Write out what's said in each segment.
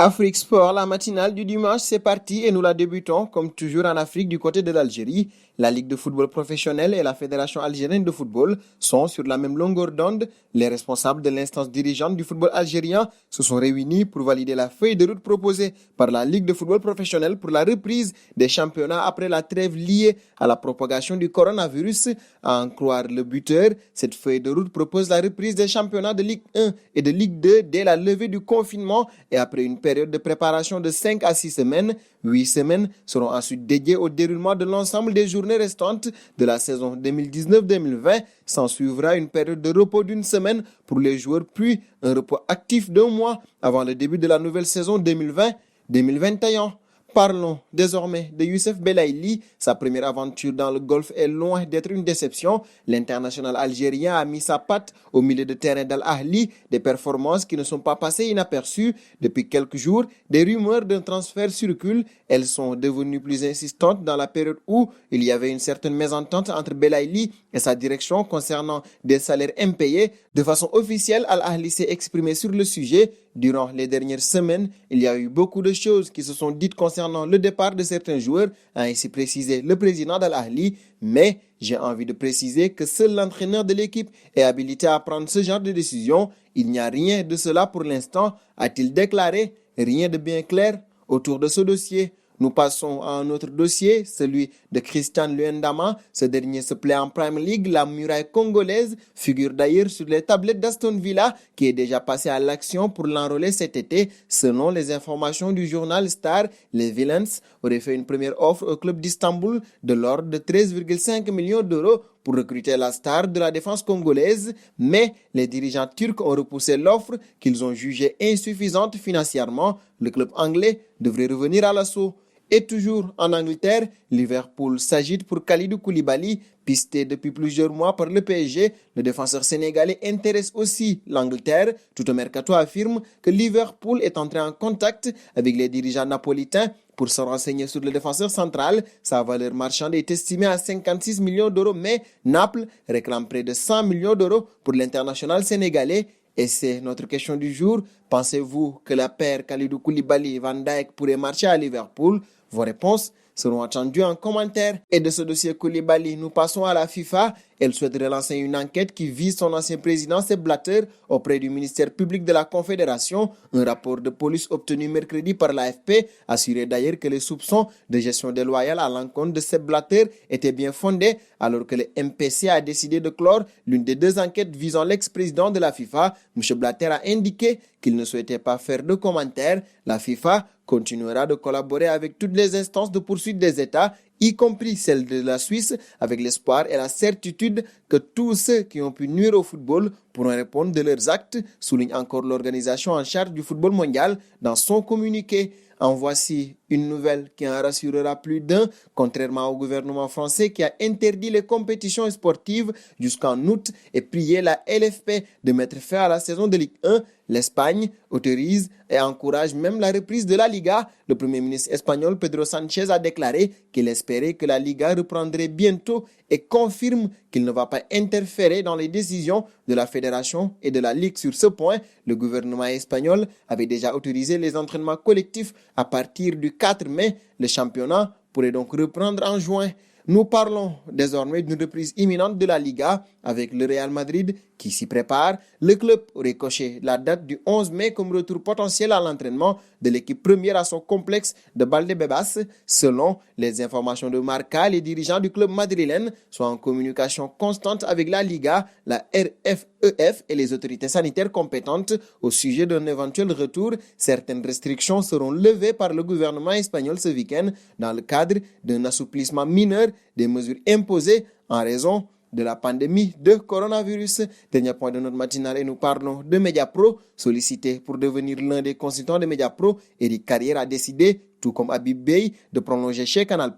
Afrique Sport, la matinale du dimanche, c'est parti et nous la débutons comme toujours en Afrique du côté de l'Algérie. La Ligue de football professionnel et la Fédération algérienne de football sont sur la même longueur d'onde. Les responsables de l'instance dirigeante du football algérien se sont réunis pour valider la feuille de route proposée par la Ligue de football professionnel pour la reprise des championnats après la trêve liée à la propagation du coronavirus. À en croire le buteur, cette feuille de route propose la reprise des championnats de Ligue 1 et de Ligue 2 dès la levée du confinement et après une période de préparation de 5 à 6 semaines. 8 semaines seront ensuite dédiées au déroulement de l'ensemble des journées restantes de la saison 2019-2020. S'en suivra une période de repos d'une semaine pour les joueurs, puis un repos actif d'un mois avant le début de la nouvelle saison 2020-2021. Parlons désormais de Youssef Belaïli. Sa première aventure dans le golf est loin d'être une déception. L'international algérien a mis sa patte au milieu de terrain d'Al Ahly, des performances qui ne sont pas passées inaperçues. Depuis quelques jours, des rumeurs d'un transfert circulent. Elles sont devenues plus insistantes dans la période où il y avait une certaine mésentente entre Belaïli et sa direction concernant des salaires impayés. De façon officielle, Al Ahly s'est exprimé sur le sujet. Durant les dernières semaines, il y a eu beaucoup de choses qui se sont dites concernant le départ de certains joueurs, a ainsi précisé le président d'Al Ahly. Mais j'ai envie de préciser que seul l'entraîneur de l'équipe est habilité à prendre ce genre de décision. Il n'y a rien de cela pour l'instant, a-t-il déclaré. Rien de bien clair autour de ce dossier. Nous passons à un autre dossier, celui de Christian Luendama. Ce dernier se plaît en Premier League. La muraille congolaise figure d'ailleurs sur les tablettes d'Aston Villa, qui est déjà passé à l'action pour l'enrôler cet été. Selon les informations du journal Star, les Villains auraient fait une première offre au club d'Istanbul de l'ordre de 13,5 millions d'euros pour recruter la star de la défense congolaise, mais les dirigeants turcs ont repoussé l'offre qu'ils ont jugée insuffisante financièrement. Le club anglais devrait revenir à l'assaut. Et toujours en Angleterre, Liverpool s'agite pour Kalidou Koulibaly, pisté depuis plusieurs mois par le PSG. Le défenseur sénégalais intéresse aussi l'Angleterre. Tout au mercato affirme que Liverpool est entré en contact avec les dirigeants napolitains pour se renseigner sur le défenseur central. Sa valeur marchande est estimée à 56 millions d'euros, mais Naples réclame près de 100 millions d'euros pour l'international sénégalais. Et c'est notre question du jour. Pensez-vous que la paire Kalidou Koulibaly et Van Dijk pourrait marcher à Liverpool? Vos réponses seront attendues en commentaire. Et de ce dossier Koulibaly, nous passons à la FIFA. Elle souhaite relancer une enquête qui vise son ancien président Sepp Blatter auprès du ministère public de la Confédération. Un rapport de police obtenu mercredi par l'AFP assurait d'ailleurs que les soupçons de gestion déloyale à l'encontre de Sepp Blatter étaient bien fondés, alors que le MPC a décidé de clore l'une des deux enquêtes visant l'ex-président de la FIFA. M. Blatter a indiqué qu'il ne souhaitait pas faire de commentaires. La FIFA continuera de collaborer avec toutes les instances de poursuite des États, y compris celle de la Suisse, avec l'espoir et la certitude que tous ceux qui ont pu nuire au football pourront répondre de leurs actes, souligne encore l'organisation en charge du football mondial dans son communiqué. En voici une nouvelle qui en rassurera plus d'un, contrairement au gouvernement français qui a interdit les compétitions sportives jusqu'en août et prié la LFP de mettre fin à la saison de Ligue 1. L'Espagne autorise et encourage même la reprise de la Liga. Le Premier ministre espagnol Pedro Sánchez a déclaré qu'il espérait que la Liga reprendrait bientôt et confirme qu'il ne va pas interférer dans les décisions de la Fédération et de la Ligue sur ce point. Le gouvernement espagnol avait déjà autorisé les entraînements collectifs à partir du 4 mai. Le championnat pourrait donc reprendre en juin. Nous parlons désormais d'une reprise imminente de la Liga avec le Real Madrid qui s'y prépare. Le club aurait coché la date du 11 mai comme retour potentiel à l'entraînement de l'équipe première à son complexe de Valdebebas. Selon les informations de Marca, les dirigeants du club madrilène sont en communication constante avec la Liga, la RFEF et les autorités sanitaires compétentes au sujet d'un éventuel retour. Certaines restrictions seront levées par le gouvernement espagnol ce week-end dans le cadre d'un assouplissement mineur des mesures imposées en raison de la pandémie de coronavirus. Dernier point de notre matinale et nous parlons de Mediapro. Sollicité pour devenir l'un des consultants de Mediapro, Eric Carrière a décidé, tout comme Habib Bey, de prolonger chez Canal+.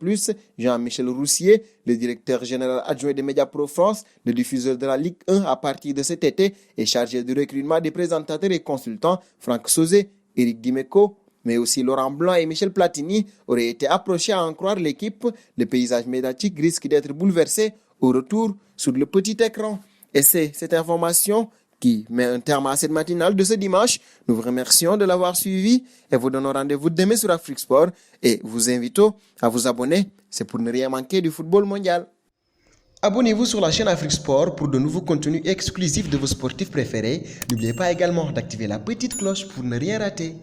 Jean-Michel Roussier, le directeur général adjoint de Mediapro France, le diffuseur de la Ligue 1 à partir de cet été, est chargé du recrutement des présentateurs et consultants Franck Sauzet, Eric Dimeco, mais aussi Laurent Blanc et Michel Platini auraient été approchés à en croire l'équipe. Le paysage médiatique risque d'être bouleversé au retour sur le petit écran. Et c'est cette information qui met un terme à cette matinale de ce dimanche. Nous vous remercions de l'avoir suivi et vous donnons rendez-vous demain sur Afrique Sport et vous invitons à vous abonner. C'est pour ne rien manquer du football mondial. Abonnez-vous sur la chaîne Afrique Sport pour de nouveaux contenus exclusifs de vos sportifs préférés. N'oubliez pas également d'activer la petite cloche pour ne rien rater.